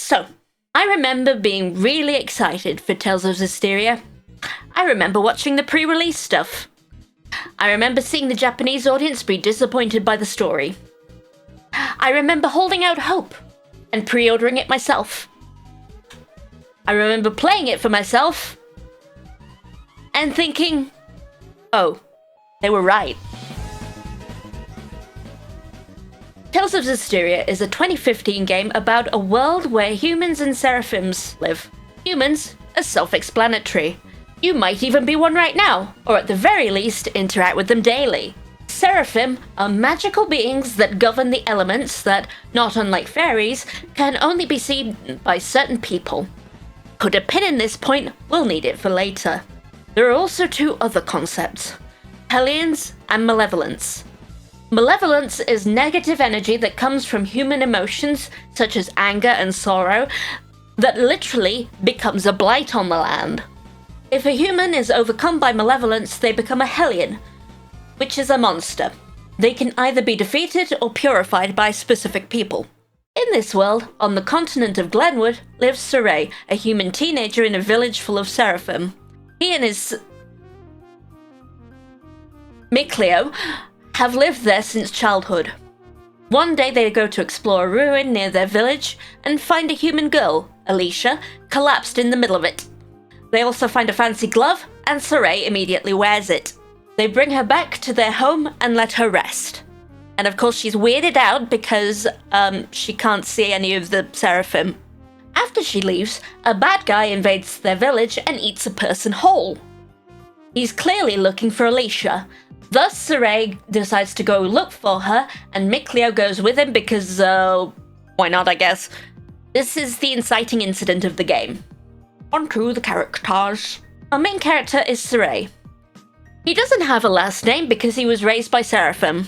So, I remember being really excited for Tales of Zestiria. I remember watching the pre-release stuff. I remember seeing the Japanese audience be disappointed by the story. I remember holding out hope and pre-ordering it myself. I remember playing it for myself and thinking, oh, they were right. Tales of Zestiria is a 2015 game about a world where humans and seraphims live. Humans are self-explanatory. You might even be one right now, or at the very least, interact with them daily. Seraphim are magical beings that govern the elements that, not unlike fairies, can only be seen by certain people. Put a pin in this point, we'll need it for later. There are also two other concepts: Hellions and Malevolence. Malevolence is negative energy that comes from human emotions, such as anger and sorrow, that literally becomes a blight on the land. If a human is overcome by malevolence, they become a Hellion, which is a monster. They can either be defeated or purified by specific people. In this world, on the continent of Glenwood, lives Sorey, a human teenager in a village full of seraphim. He and his Mikleo have lived there since childhood. One day they go to explore a ruin near their village and find a human girl, Alicia, collapsed in the middle of it. They also find a fancy glove, and Sorey immediately wears it. They bring her back to their home and let her rest. And of course she's weirded out because she can't see any of the seraphim. After she leaves, a bad guy invades their village and eats a person whole. He's clearly looking for Alicia. Thus, Sorey decides to go look for her, and Mikleo goes with him because, why not, I guess. This is the inciting incident of the game. On to the characters. Our main character is Sorey. He doesn't have a last name because he was raised by seraphim.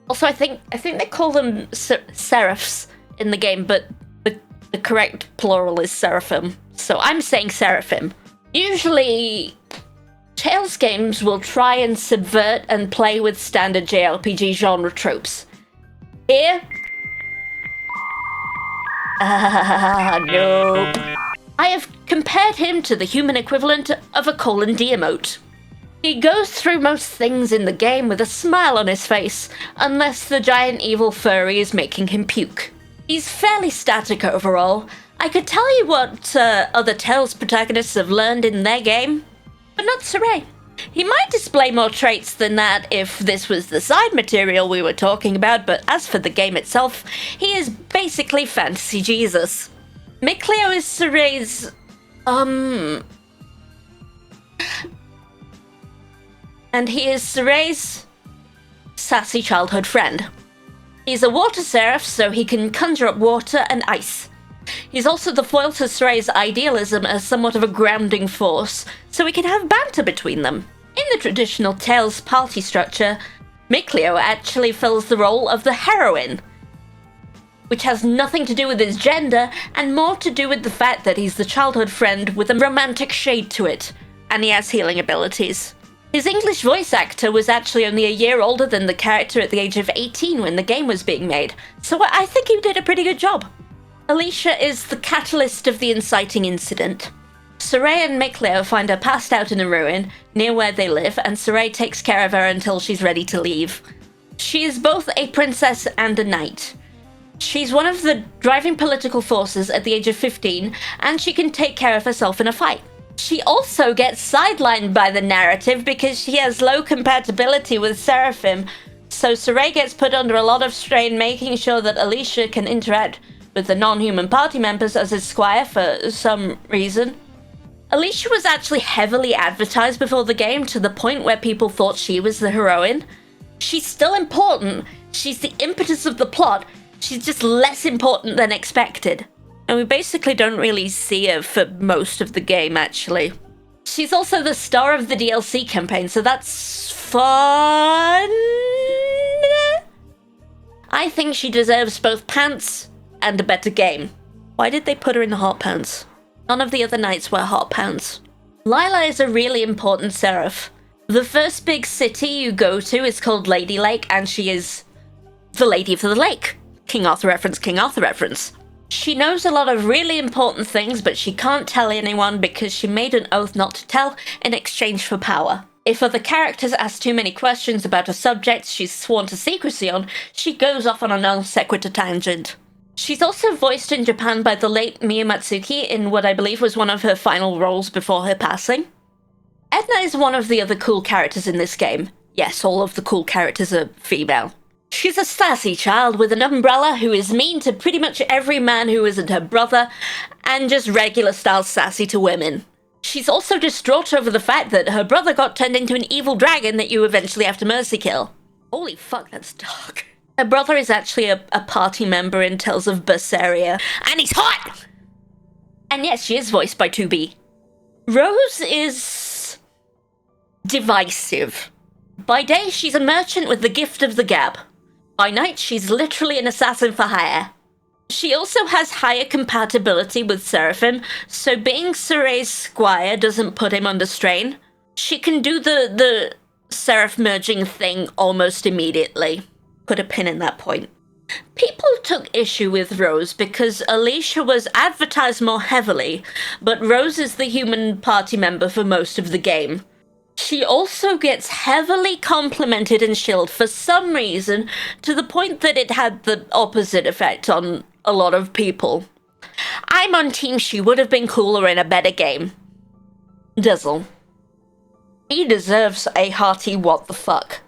Also, I think they call them seraphs in the game, but the correct plural is seraphim. So I'm saying seraphim. Usually, Tales games will try and subvert and play with standard JRPG genre tropes. Here? Nope. I have compared him to the human equivalent of a D emote. He goes through most things in the game with a smile on his face, unless the giant evil furry is making him puke. He's fairly static overall. I could tell you what other Tales protagonists have learned in their game, but not Sorey. He might display more traits than that if this was the side material we were talking about, but as for the game itself, he is basically fantasy Jesus. Mikleo is Sorey's, and he is Sorey's sassy childhood friend. He's a water seraph, so he can conjure up water and ice. He's also the foil to Sorey's idealism as somewhat of a grounding force, so we can have banter between them. In the traditional Tales party structure, Mikleo actually fills the role of the heroine, which has nothing to do with his gender and more to do with the fact that he's the childhood friend with a romantic shade to it, and he has healing abilities. His English voice actor was actually only a year older than the character at the age of 18 when the game was being made, so I think he did a pretty good job. Alicia is the catalyst of the inciting incident. Sorey and Mikleo find her passed out in a ruin near where they live, and Sorey takes care of her until she's ready to leave. She is both a princess and a knight. She's one of the driving political forces at the age of 15, and she can take care of herself in a fight. She also gets sidelined by the narrative because she has low compatibility with seraphim, so Sorey gets put under a lot of strain making sure that Alicia can interact with the non-human party members as his squire for some reason. Alicia was actually heavily advertised before the game to the point where people thought she was the heroine. She's still important, she's the impetus of the plot, she's just less important than expected. And we basically don't really see her for most of the game, actually. She's also the star of the DLC campaign, so that's fun. I think she deserves both pants and a better game. Why did they put her in the hot pants? None of the other knights wear hot pants. Lila is a really important seraph. The first big city you go to is called Lady Lake, and she is the Lady of the Lake. King Arthur reference, King Arthur reference. She knows a lot of really important things, but she can't tell anyone because she made an oath not to tell in exchange for power. If other characters ask too many questions about a subject she's sworn to secrecy on, she goes off on a non sequitur tangent. She's also voiced in Japan by the late Miyu Matsuki in what I believe was one of her final roles before her passing. Edna is one of the other cool characters in this game. Yes, all of the cool characters are female. She's a sassy child with an umbrella who is mean to pretty much every man who isn't her brother, and just regular style sassy to women. She's also distraught over the fact that her brother got turned into an evil dragon that you eventually have to mercy kill. Holy fuck, that's dark. Her brother is actually a party member in Tales of Berseria, and he's hot! And yes, she is voiced by 2B. Rose is divisive. By day, she's a merchant with the gift of the gab. By night, she's literally an assassin for hire. She also has higher compatibility with Seraphim, so being Sorey's squire doesn't put him under strain. She can do the Seraph merging thing almost immediately. Put a pin in that point. People took issue with Rose because Alicia was advertised more heavily, but Rose is the human party member for most of the game. She also gets heavily complimented and shilled for some reason, to the point that it had the opposite effect on a lot of people. I'm on team she would have been cooler in a better game. Dizzle. He deserves a hearty what the fuck.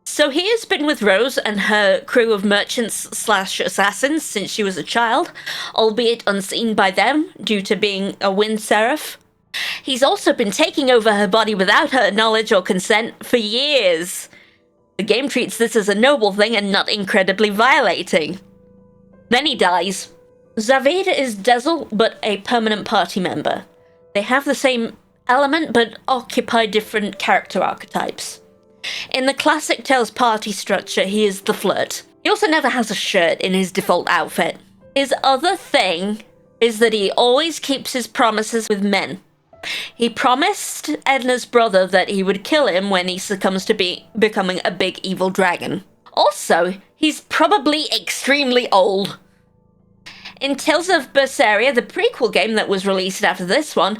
So he has been with Rose and her crew of merchants/assassins since she was a child, albeit unseen by them due to being a wind seraph. He's also been taking over her body without her knowledge or consent for years. The game treats this as a noble thing and not incredibly violating. Then he dies. Zavid is Dezel, but a permanent party member. They have the same element, but occupy different character archetypes. In the classic Tales party structure, he is the flirt. He also never has a shirt in his default outfit. His other thing is that he always keeps his promises with men. He promised Edna's brother that he would kill him when he succumbs to becoming a big evil dragon. Also, he's probably extremely old. In Tales of Berseria, the prequel game that was released after this one,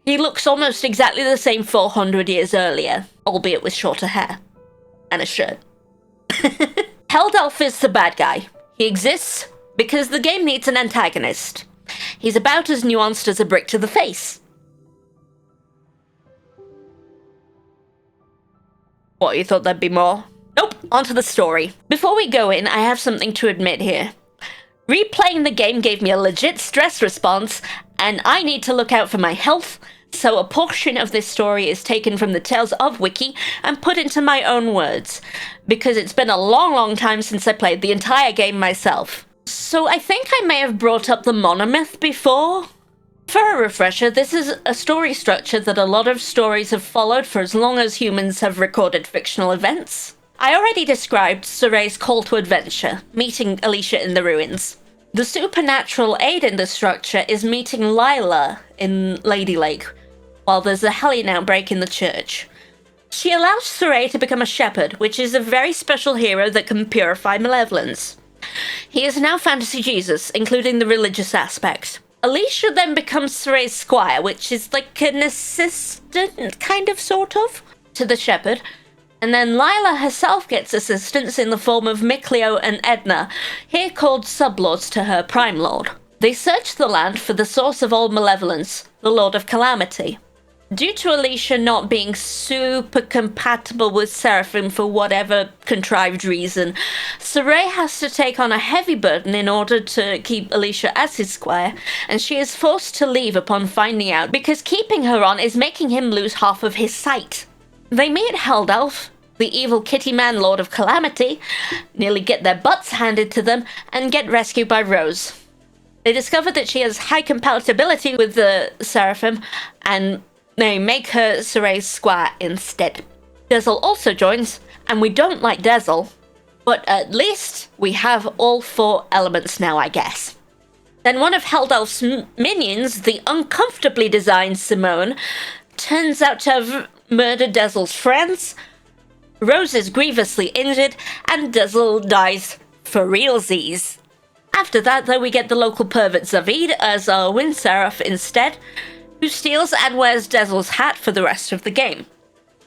he looks almost exactly the same 400 years earlier, albeit with shorter hair. And a shirt. Heldelf is the bad guy. He exists because the game needs an antagonist. He's about as nuanced as a brick to the face. What, you thought there'd be more? Nope, onto the story. Before we go in, I have something to admit here. Replaying the game gave me a legit stress response, and I need to look out for my health, so a portion of this story is taken from the Tales of Wiki and put into my own words, because it's been a long time since I played the entire game myself. So I think I may have brought up the monomyth before. For a refresher, this is a story structure that a lot of stories have followed for as long as humans have recorded fictional events. I already described Sorey's call to adventure, meeting Alicia in the ruins. The supernatural aid in the structure is meeting Lila in Lady Lake, while there's a hellion outbreak in the church. She allows Sorey to become a shepherd, which is a very special hero that can purify malevolence. He is now Fantasy Jesus, including the religious aspect. Alicia then becomes Sorey's squire, which is like an assistant, kind of, sort of, to the shepherd. And then Lila herself gets assistance in the form of Mikleo and Edna, here called sublords to her Prime Lord. They search the land for the source of all malevolence, the Lord of Calamity. Due to Alicia not being super compatible with Seraphim for whatever contrived reason, Sorey has to take on a heavy burden in order to keep Alicia as his squire, and she is forced to leave upon finding out because keeping her on is making him lose half of his sight. They meet Heldelf, the evil kitty man Lord of Calamity, nearly get their butts handed to them, and get rescued by Rose. They discover that she has high compatibility with the Seraphim, and they make her Sorey's squire instead. Dezel also joins, and we don't like Dezel, but at least we have all 4 elements now, I guess. Then one of Heldelf's minions, the uncomfortably designed Simone, turns out to have murdered Dezel's friends. Rose is grievously injured, and Dezel dies for realsies. After that, though, we get the local pervert Zavid as our wind seraph instead, who steals and wears Dezel's hat for the rest of the game.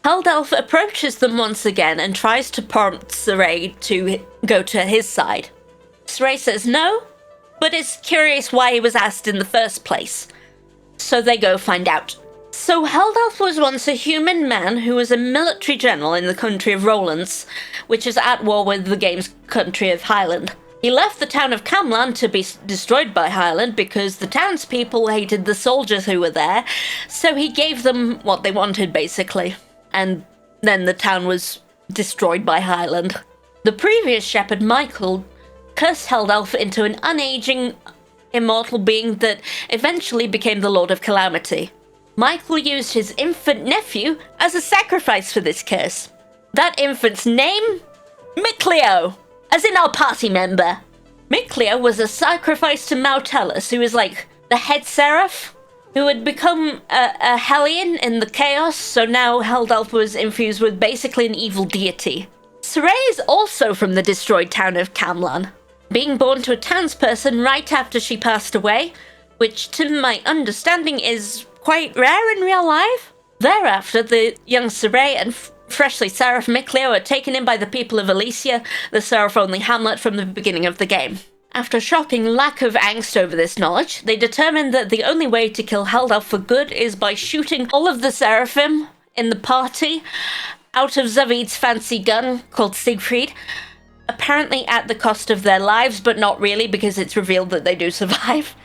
Heldelf approaches them once again and tries to prompt Sorey to go to his side. Sorey says no, but is curious why he was asked in the first place. So they go find out. So Heldelf was once a human man who was a military general in the country of Rollins, which is at war with the game's country of Highland. He left the town of Camlan to be destroyed by Highland because the townspeople hated the soldiers who were there, so he gave them what they wanted, basically. And then the town was destroyed by Highland. The previous shepherd, Michael, cursed Heldelf into an unaging, immortal being that eventually became the Lord of Calamity. Michael used his infant nephew as a sacrifice for this curse. That infant's name? Micleo, as in our party member. Micleo was a sacrifice to Mautellus, who was like the head seraph, who had become a Hellion in the chaos, so now Heldelf was infused with basically an evil deity. Sorey is also from the destroyed town of Camlan, being born to a townsperson right after she passed away, which to my understanding is quite rare in real life. Thereafter, the young Sorey and freshly seraph Micleo are taken in by the people of Elysia, the seraph-only hamlet from the beginning of the game. After a shocking lack of angst over this knowledge, they determine that the only way to kill Heldelf for good is by shooting all of the seraphim in the party out of Zavid's fancy gun called Siegfried, apparently at the cost of their lives, but not really because it's revealed that they do survive.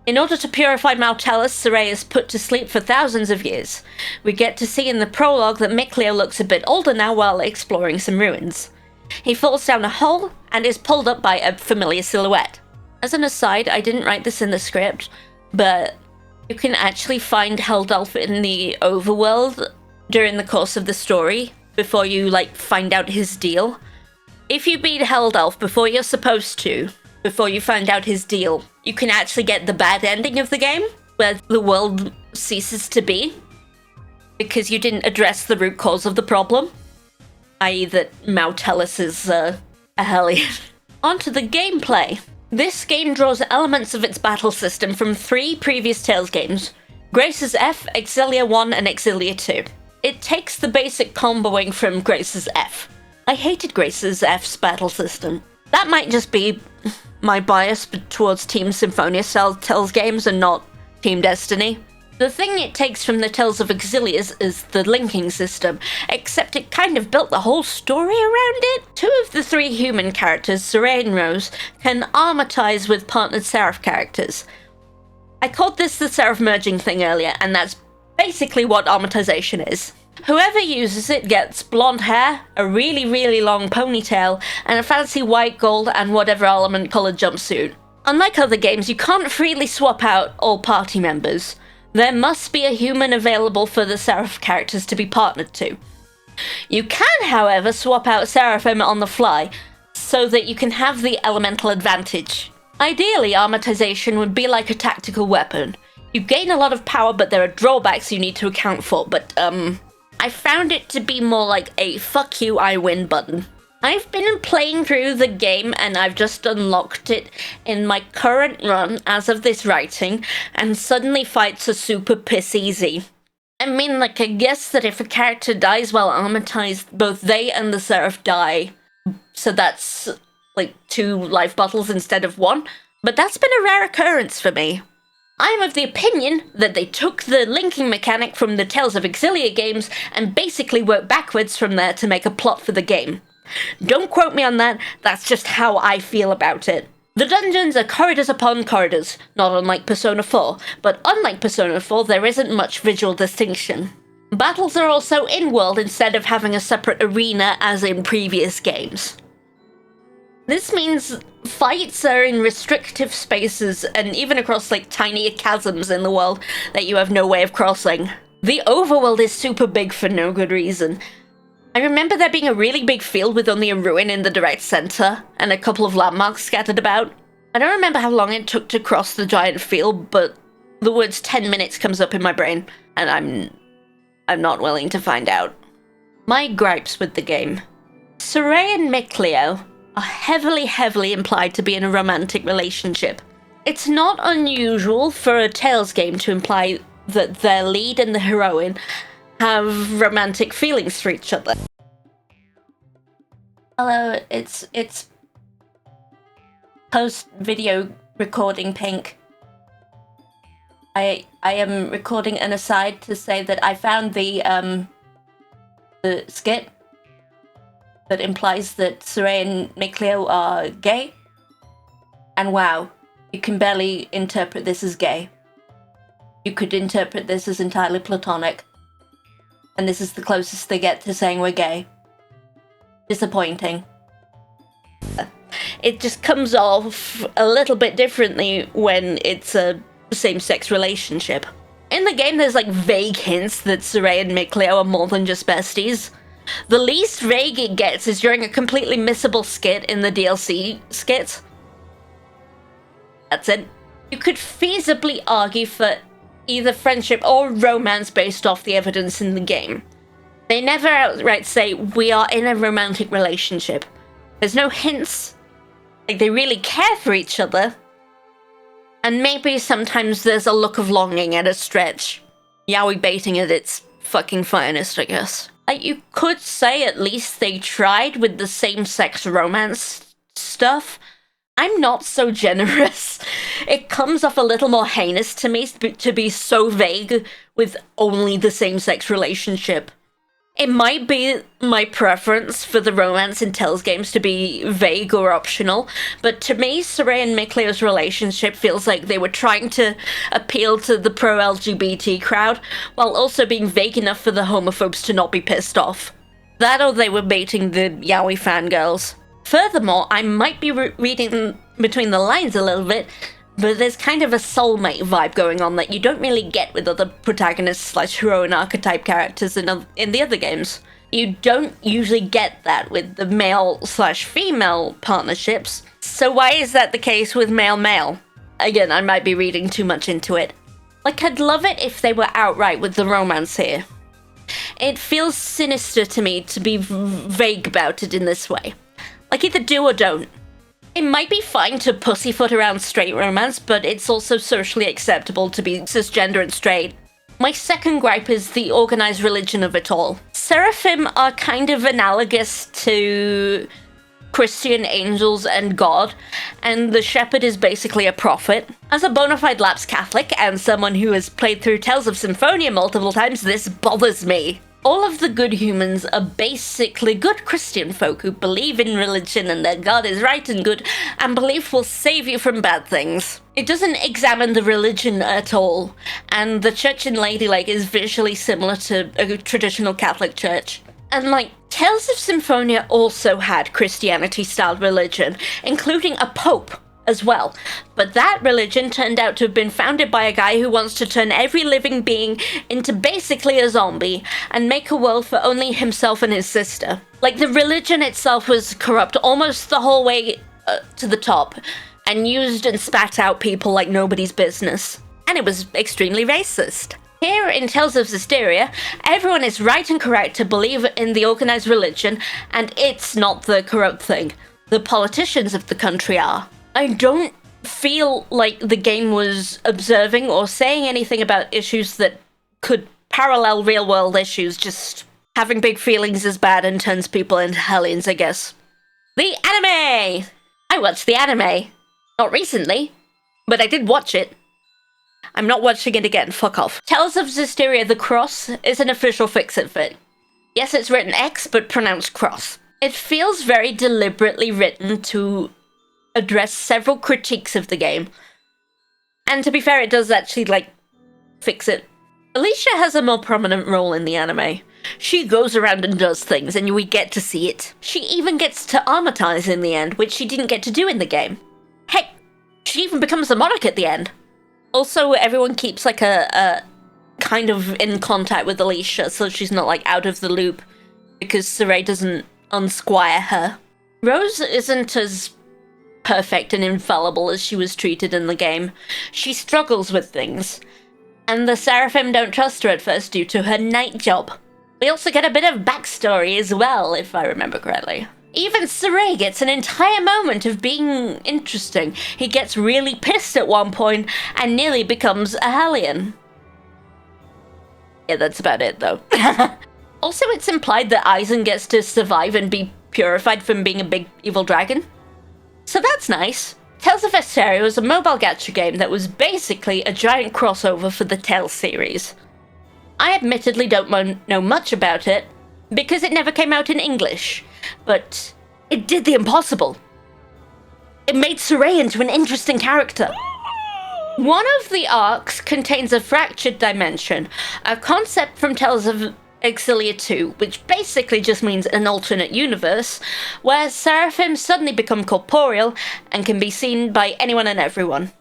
In order to purify Mautellus, Sorey is put to sleep for thousands of years. We get to see in the prologue that Micleo looks a bit older now while exploring some ruins. He falls down a hole and is pulled up by a familiar silhouette. As an aside, I didn't write this in the script, but you can actually find Heldelf in the overworld during the course of the story before you, find out his deal. If you beat Heldelf before you're supposed to, before you find out his deal, you can actually get the bad ending of the game, where the world ceases to be, because you didn't address the root cause of the problem. I.e. that Mautellus is a Hellion. On to the gameplay. This game draws elements of its battle system from 3 previous Tales games, Grace's F, Exilia 1, and Exilia 2. It takes the basic comboing from Grace's F. I hated Grace's F's battle system. That might just be my bias towards Team Symphonia style Tales games and not Team Destiny. The thing it takes from the Tales of Exilius is the linking system, except it kind of built the whole story around it. 2 of the 3 human characters, Sorey and Rose, can armatize with partnered seraph characters. I called this the seraph merging thing earlier, and that's basically what armatization is. Whoever uses it gets blonde hair, a really, really long ponytail, and a fancy white, gold, and whatever element colored jumpsuit. Unlike other games, you can't freely swap out all party members. There must be a human available for the seraph characters to be partnered to. You can, however, swap out seraphim on the fly, so that you can have the elemental advantage. Ideally, armatization would be like a tactical weapon. You gain a lot of power, but there are drawbacks you need to account for, but I found it to be more like a fuck you, I win button. I've been playing through the game and I've just unlocked it in my current run as of this writing, and suddenly fights are super piss easy. I mean, I guess that if a character dies while armatized, both they and the seraph die, so that's 2 life bottles instead of 1, but that's been a rare occurrence for me. I'm of the opinion that they took the linking mechanic from the Tales of Exilia games and basically worked backwards from there to make a plot for the game. Don't quote me on that, that's just how I feel about it. The dungeons are corridors upon corridors, not unlike Persona 4, but unlike Persona 4, there isn't much visual distinction. Battles are also in-world instead of having a separate arena as in previous games. This means fights are in restrictive spaces and even across tiny chasms in the world that you have no way of crossing. The overworld is super big for no good reason. I remember there being a really big field with only a ruin in the direct center and a couple of landmarks scattered about. I don't remember how long it took to cross the giant field, but the words 10 minutes comes up in my brain, and I'm not willing to find out. My gripes with the game. Sorey and Micleo are heavily, heavily implied to be in a romantic relationship. It's not unusual for a Tales game to imply that their lead and the heroine have romantic feelings for each other. Hello, it's post-video recording Pink. I am recording an aside to say that I found the skit that implies that Sorey and Mikleo are gay. And wow, you can barely interpret this as gay. You could interpret this as entirely platonic. And this is the closest they get to saying we're gay. Disappointing. It just comes off a little bit differently when it's a same-sex relationship. In the game, there's like vague hints that Sorey and Mikleo are more than just besties. The least vague it gets is during a completely missable skit in the DLC skit. That's it. You could feasibly argue for either friendship or romance based off the evidence in the game. They never outright say, we are in a romantic relationship. There's no hints. Like, they really care for each other. And maybe sometimes there's a look of longing at a stretch. Yaoi baiting at its fucking finest, I guess. Like, you could say at least they tried with the same-sex romance stuff. I'm not so generous. It comes off a little more heinous to me to be so vague with only the same-sex relationship. It might be my preference for the romance in Tales games to be vague or optional, but to me, Sorey and Mikleo's relationship feels like they were trying to appeal to the pro-LGBT crowd, while also being vague enough for the homophobes to not be pissed off. That or they were baiting the yaoi fangirls. Furthermore, I might be reading between the lines a little bit, but there's kind of a soulmate vibe going on that you don't really get with other protagonist/heroine archetype characters in the other games. You don't usually get that with the male/female partnerships. So why is that the case with male-male? Again, I might be reading too much into it. Like, I'd love it if they were outright with the romance here. It feels sinister to me to be vague about it in this way. Like, either do or don't. It might be fine to pussyfoot around straight romance, but it's also socially acceptable to be cisgender and straight. My second gripe is the organized religion of it all. Seraphim are kind of analogous to Christian angels and God, and the shepherd is basically a prophet. As a bona fide lapsed Catholic and someone who has played through Tales of Symphonia multiple times, this bothers me. All of the good humans are basically good Christian folk who believe in religion and that God is right and good, and belief will save you from bad things. It doesn't examine the religion at all, and the church in Ladylake is visually similar to a traditional Catholic church. And like, Tales of Symphonia also had Christianity-styled religion, including a pope as well. But that religion turned out to have been founded by a guy who wants to turn every living being into basically a zombie and make a world for only himself and his sister. Like, the religion itself was corrupt almost the whole way to the top, and used and spat out people like nobody's business. And it was extremely racist. Here in Tales of Zestiria, everyone is right and correct to believe in the organized religion, and it's not the corrupt thing. The politicians of the country are. I don't feel like the game was observing or saying anything about issues that could parallel real-world issues. Just having big feelings is bad and turns people into hellions, I guess. The anime! I watched the anime. Not recently, but I did watch it. I'm not watching it again, fuck off. Tales of Zestiria the Cross is an official Fix-It-Fit. Yes, it's written X, but pronounced Cross. It feels very deliberately written to address several critiques of the game. And to be fair, it does actually, like, fix it. Alicia has a more prominent role in the anime. She goes around and does things, and we get to see it. She even gets to armatize in the end, which she didn't get to do in the game. Heck, she even becomes a monarch at the end. Also, everyone keeps, like, a kind of in contact with Alicia, so she's not, like, out of the loop, because Sorey doesn't unsquire her. Rose isn't as perfect and infallible as she was treated in the game. She struggles with things, and the Seraphim don't trust her at first due to her night job. We also get a bit of backstory as well, if I remember correctly. Even Sorey gets an entire moment of being interesting. He gets really pissed at one point and nearly becomes a Hellion. Yeah, that's about it, though. Also, it's implied that Aizen gets to survive and be purified from being a big evil dragon. So that's nice. Tales of Zestiria was a mobile gacha game that was basically a giant crossover for the Tales series. I admittedly don't know much about it, because it never came out in English, but it did the impossible. It made Sorey into an interesting character. One of the arcs contains a fractured dimension, a concept from Tales of Zestiria 2, which basically just means an alternate universe, where seraphim suddenly become corporeal and can be seen by anyone and everyone.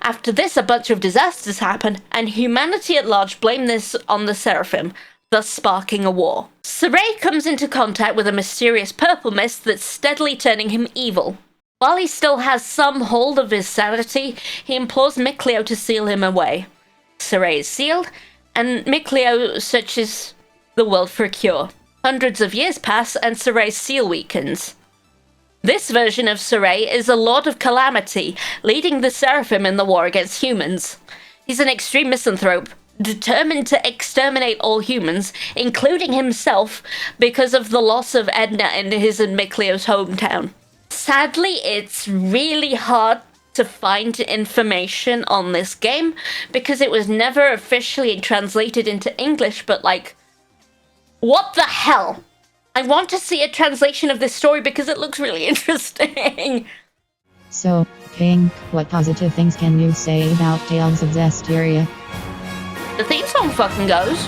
After this, a bunch of disasters happen, and humanity at large blame this on the seraphim, thus sparking a war. Sorey comes into contact with a mysterious purple mist that's steadily turning him evil. While he still has some hold of his sanity, he implores Mikleo to seal him away. Sorey is sealed, and Mikleo searches the world for a cure. Hundreds of years pass, and Sorey's seal weakens. This version of Sorey is a Lord of Calamity, leading the Seraphim in the war against humans. He's an extreme misanthrope, determined to exterminate all humans, including himself, because of the loss of Edna in his and Mikleo's hometown. Sadly, it's really hard to find information on this game, because it was never officially translated into English, but like, what the hell? I want to see a translation of this story because it looks really interesting. So, Pink, what positive things can you say about Tales of Zestiria? The theme song fucking goes.